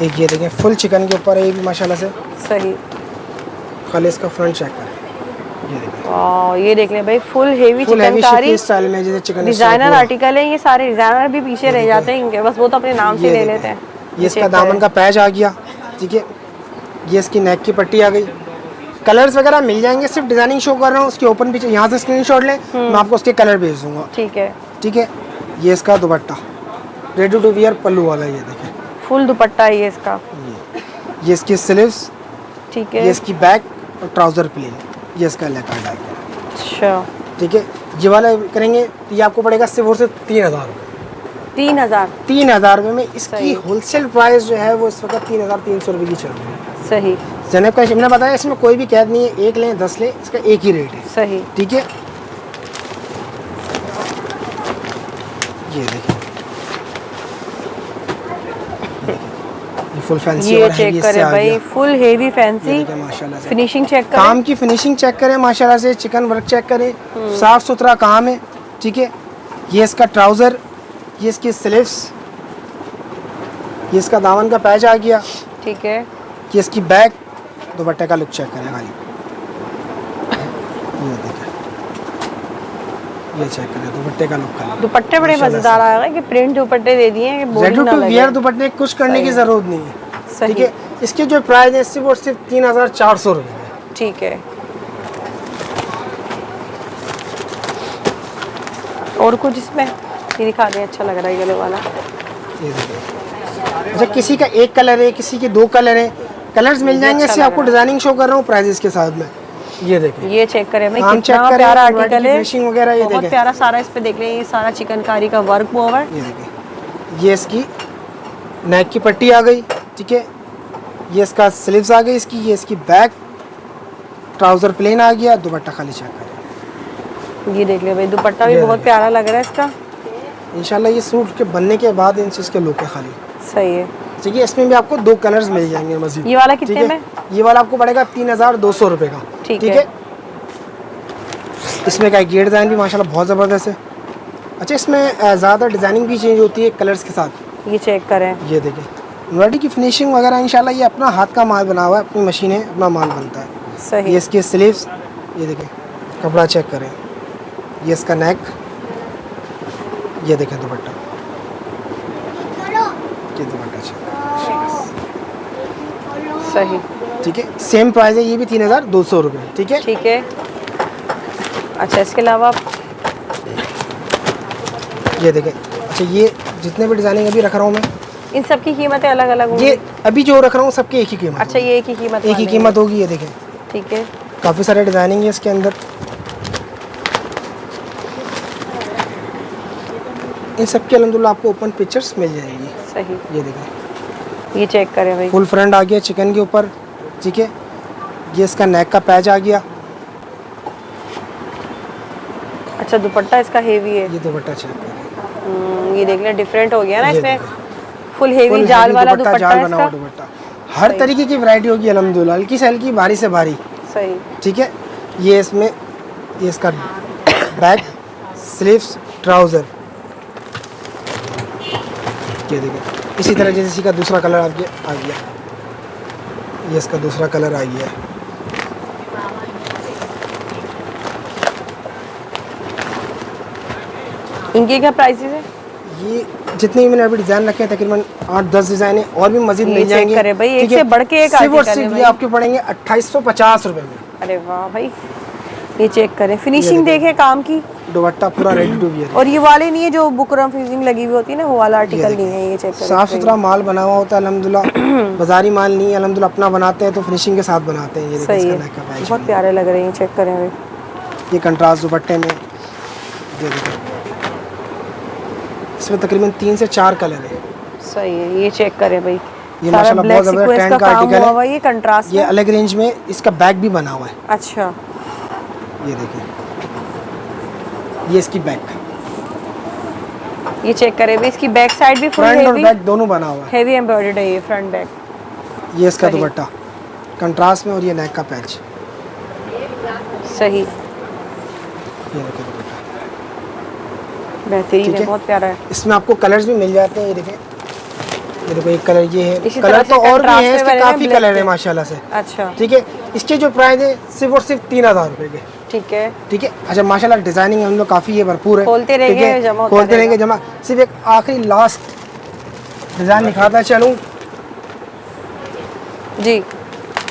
एक ये देखें फुल चिकन के ऊपर है, ये भी माशाल्लाह से सही। खाली इसका फ्रंट चेक करें, ये देखें, वाह, ये देख लें भाई, फुल हेवी चिकनकारी स्टाइल में, जैसे चिकन डिजाइनर आर्टिकल है। ये सारे डिजाइनर भी पीछे रह जाते हैं इनके, बस वो तो अपने नाम से ले लेते हैं। ये इसका दामन का पैच आ गया, ठीक है, ये इसकी नेक की पट्टी आ गई। कलर्स वगैरह मिल जाएंगे, सिर्फ डिजाइनिंग शो कर रहा हूँ, उसके ओपन पीछे यहाँ से स्क्रीनशॉट लें, मैं आपको उसके कलर भेज दूंगा, ठीक है, ठीक है। ये इसका दुपट्टा रेडी टू वियर पल्लू वाला, ये देखें फुल दुपट्टा है ये इसका। ये इसकी स्लीव्स, ठीक है, ये इसकी बैक और ट्राउजर प्लेन, ये इसका लेग आ गया, अच्छा, ठीक है। ये वाला करेंगे तो ये आपको पड़ेगा सिर्फ और सिर्फ 3000 रुपये। 3000 रुपये में इसकी होलसेल प्राइस जो है वो इस वक्त 3300 रुपये की चल रही है। सही। ज़ैनब का मैंने बताया इसमें कोई भी कैद नहीं है, एक लें 10 लें, इसका एक ही रेट है, सही, ठीक है। ये देखिए, ये फुल फैंसी ये और चेक है, करें भाई, फुल हेवी फैंसी माशाल्लाह से फिनिशिंग चेक करें, काम की फिनिशिंग चेक करें, माशाल्लाह से चिकन वर्क चेक करें, साफ सुथरा काम है, ठीक है। ये इसका ट्राउज़र, ये इसकी स्लीव्स, ये इसका दामन का पैच आ गया, ठीक है। ये इसकी बैक, दुपट्टे का लुक चेक करें खाली, ये देखें, ये चेक करें दुपट्टे का लुक खाली। दुपट्टे बड़े मजेदार आएगा कि प्रिंट दुपट्टे दे दिए हैं, रेडी टू वियर दुपट्टे, कुछ करने की जरूरत नहीं है, ठीक है। इसके जो प्राइस है सिर्फ और सिर्फ 3400 रुपये है, ठीक है। और कुछ इसमें ये दिखा दें, अच्छा लग रहा है गले वाला, ये देखिए। अच्छा, किसी का एक कलर है, किसी के 2 कलर है, कलर्स मिल जाएंगे, इससे आपको डिजाइनिंग शो कर रहा हूँ प्राइसेस के साथ में। ये देखिए, ये चेक करें भाई, हम कितना प्यारा आर्टिकल है, फिनिशिंग वगैरह, ये बहुत प्यारा सारा। इस पे देख लें, ये सारा चिकनकारी का वर्क हुआ है, ये देखिए। ये इसकी नेक की पट्टी आ गई, ठीक है, ये इसका स्लीव्स आ गई इसकी, ये इसकी बैक, ट्राउजर प्लेन आ गया, दुपट्टा खाली चेक करें, ये देख ले भाई, दुपट्टा भी बहुत प्यारा लग रहा है इसका। इंशाल्लाह ये सूट के बनने के बाद इन चीज़ के लुक है खाली, सही है, ठीक है। इसमें भी आपको 2 कलर्स मिल जाएंगे मजीद। ये वाला कितने में? ये वाला आपको पड़ेगा 3200 रुपये का, ठीक है। इसमें का ये डिज़ाइन भी माशाल्लाह बहुत ज़बरदस्त है। अच्छा, इसमें ज़्यादा डिज़ाइनिंग भी चेंज होती है कलर्स के साथ, ये चेक करें, ये देखें, एम्ब्रॉयडरी की फिनिशिंग वगैरह इंशाल्लाह ये अपना हाथ का माल बना हुआ है, अपनी मशीन है, अपना माल बनता है, सही। ये इसके स्लीव्स, ये देखें, कपड़ा चेक करें, ये इसका नेक, ये देखें दुपट्टा, ये दुपट्टा चेक, सही, ठीक है। सेम प्राइस है, ये भी 3200 रुपये, ठीक है, ठीक है। अच्छा, इसके अलावा ये देखें। अच्छा, ये जितने भी डिज़ाइनिंग अभी रख रहा हूँ मैं, इन सब की कीमतें अलग अलग होंगी? ये अभी जो रख रहा हूँ सबकी एक ही कीमत। अच्छा, ये एक ही कीमत, एक ही कीमत होगी, ये देखें, ठीक है। काफ़ी सारे डिज़ाइनिंग है इसके अंदर, इन सब के अल्हम्दुलिल्लाह आपको ओपन पिक्चर्स मिल जाएंगी, सही। ये देखें, ये चेक करें भाई, फुल फ्रंट आ गया चिकन के ऊपर, ठीक है। ये इसका नेक का पैच आ गया। अच्छा, दुपट्टा इसका हेवी है, ये दुपट्टा चेक करें, ये देख ले, डिफरेंट हो गया ना इसमें, फुल हेवी जाल वाला दुपट्टा, जाल बना हुआ दुपट्टा, हर तरीके की वैरायटी होगी अल्हम्दुलिल्लाह, हल्की से हल्की, भारी से भारी, सही, ठीक है। ये इसमें, ये इसका बैक, स्लीव्स, ट्राउज़र, ये देखिए। इसी तरह जैसे इसी का दूसरा कलर आ गया, ये इसका दूसरा कलर आ गया, इनके क्या प्राइसेस है? ये जितने भी मैंने अभी डिज़ाइन रखे हैं तकरीबन 8-10 डिज़ाइन है, और भी मजीद मिल जाएंगे, करे भाई, एक से बढ़ के एक सिर्फ और सिर्फ ये आपके पड़ेंगे 2850 रुपये में। अरे वाह भाई, ये चेक करें, फिनिशिंग देखें काम की। दुपट्टा पूरा रेडी टू वियर। और ये वाले नहीं है जो बुकरम फिनिशिंग लगी हुई होती है ना, वो वाला आर्टिकल नहीं है। ये चेक करें, साफ सुथरा माल बना हुआ होता है अल्हम्दुलिल्लाह। बाजारी माल नहीं है अल्हम्दुलिल्लाह, अपना बनाते हैं तो फिनिशिंग के साथ बनाते हैं। ये देखिए सही इसका है, नेक का पैच, बहुत प्यारे लग रहे हैं। चेक करें भाई, ये कंट्रास्ट दुपट्टे में, ये देखिए इसमें तकरीबन 3 से 4 कलर है। सही है, ये चेक करें भाई, ये सारा माशाल्लाह ब्लैक बहुत ज़बरदस्त सीक्वेंस ट्रेंड का का काम आर्टिकल हुआ हुआ है। है। ये कंट्रास्ट ये में, अलग रेंज में इसका बैक भी बना हुआ है। अच्छा ये देखिए, ये इसकी बैक, ये चेक करें भाई, इसकी बैक साइड भी फुल फ्रंट और हेवी, बैक दोनों बना हुआ है। हेवी एम्ब्रॉयडर्ड है ये फ्रंट बैक। ये इसका सही। दुपट्टा कंट्रास्ट में, और ये नेक का पैच, सही, ये देखिए दुपट्टा बेहतरीन ठीक है, है। बहुत प्यारा है। इसमें आपको कलर्स भी मिल जाते हैं। ये देखें, ये देखो एक कलर ये है, इसी कलर तरह तो से और भी contrast है, में इसके बने काफ़ी हैं कलर black है के। माशाल्लाह से। अच्छा ठीक है, इसके जो प्राइस है सिर्फ और सिर्फ 3000 रुपए के। ठीक है, ठीक है। अच्छा माशाल्लाह डिजाइनिंग हम लोग काफ़ी है, भरपूर है। खोलते ठीक रहेंगे, है? जमा होता खोलते रहेगा। रहेंगे जमा। सिर्फ एक आखिरी लास्ट डिज़ाइन दिखाता चलूँ। जी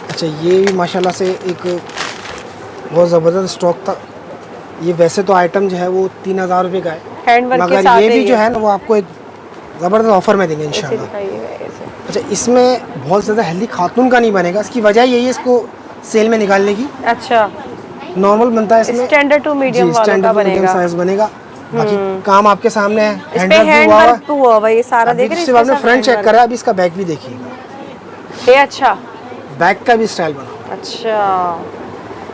अच्छा ये भी माशाल्लाह से एक बहुत ज़बरदस्त स्टॉक था। ये वैसे तो आइटम जो है वो 3000 रुपये का है, हैंडवर्क के मगर साथ ये है भी जो है ना वो आपको एक ज़बरदस्त ऑफर में देंगे ऐसे इंशाल्लाह। दिखाइएगा ऐसे। अच्छा इसमें बहुत ज़्यादा हेल्दी खातून का नहीं बनेगा, इसकी वजह यही है इसको सेल में निकालने की। अच्छा, नॉर्मल बनता है इसमें, स्टैंडर्ड टू मीडियम वालों का स्टैंडर्ड मीडियम बनेगा। साइज बनेगा। बाकी काम आपके सामने है, इस पे हैंडवर्क भी हुआ हुआ है। हैंडवर्क हुआ हुआ है, ये सारा अभी देख रहे हैं। सिर्फ इसके आपने साथ फ्रंट चेक हैंडवर्क। करा, अभी इसका बैक भी देखिएगा। ये अच्छा, बैक का भी स्टाइल बना हुआ अच्छा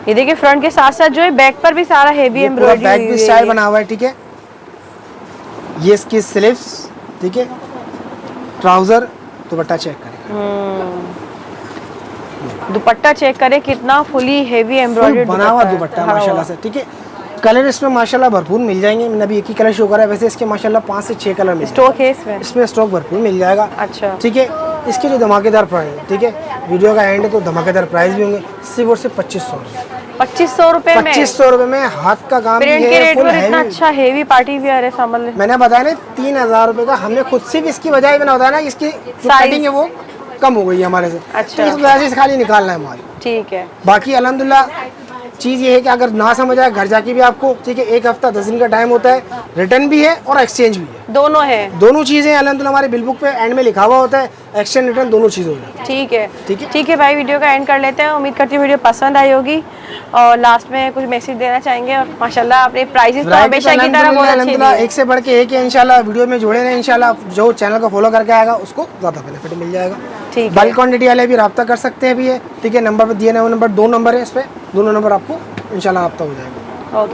ये देखिए, फ्रंट के साथ साथ जो है बैक पर भी सारा हेवी है, ये पूरा एम्ब्रॉयडरी बैक भी स्टाइल बना हुआ है। ठीक है, ये इसकी स्लीव्स, ठीक है, ट्राउजर, दुपट्टा चेक करें, दुपट्टा चेक करें कितना फुली हेवी एम्ब्रॉयडरी बना हुआ दुपट्टा माशाल्लाह से। ठीक है, कलर इसमें माशाल्लाह भरपूर मिल जाएंगे। मैंने अभी एक ही कलर शो करा है, वैसे इसके माशाल्लाह 5 से 6 कलर मिल स्टॉक है इसमें। इसमें स्टॉक भरपूर मिल जाएगा। अच्छा ठीक है, इसके जो धमाकेदार प्राइस है, ठीक है, वीडियो का एंड है तो धमाकेदार प्राइस भी होंगे। सिर्फ और सिर्फ 2500 रुपये, 2500 रुपए में। 2500 रुपये में हाथ का काम भी प्रिंट के है, रेट फुल पर इतना हैवी। अच्छा हेवी पार्टी वियर है, समझ ले। मैंने बताया ना 3000 रुपये का, हमने खुद सिर्फ इसकी वजह मैंने बताया ना इसकी जो Size। कटिंग है वो कम हो गई है हमारे से। अच्छा। तो इस वजह से खाली निकालना है माल। ठीक है, बाकी अल्हम्दुलिल्लाह चीज़ ये है कि अगर ना समझ आए घर जाके भी आपको, ठीक है, 1 हफ्ता 10 दिन का टाइम होता है, रिटर्न भी है और एक्सचेंज भी है, दोनों है। दोनों चीज़ें अल्हम्दुलिल्लाह हमारे बिल बुक पे एंड में लिखा हुआ होता है, एक्सचेंज रिटर्न दोनों चीज़ हो जाती है। ठीक है, ठीक है। ठीक है भाई, वीडियो का एंड कर लेते हैं। उम्मीद करती हूँ वीडियो पसंद आई होगी, और लास्ट में कुछ मैसेज देना चाहेंगे। और माशाल्लाह अपने प्राइसेस तो हमेशा की तरह बहुत अच्छे अल्हम्दुलिल्लाह दिए। एक से बढ़ के एक है। इंशाल्लाह वीडियो में जुड़े रहें, इंशाल्लाह जो चैनल को फॉलो करके आएगा उसको ज़्यादा बेनिफिट मिल जाएगा। ठीक है, बल्क क्वांटिटी वाले भी रब्ता कर सकते हैं भी है। ठीक है, नंबर पर दिए नंबर 2 नंबर है, इस पर दोनों नंबर आपको इंशाल्लाह रब्ता हो जाएगा। ओके।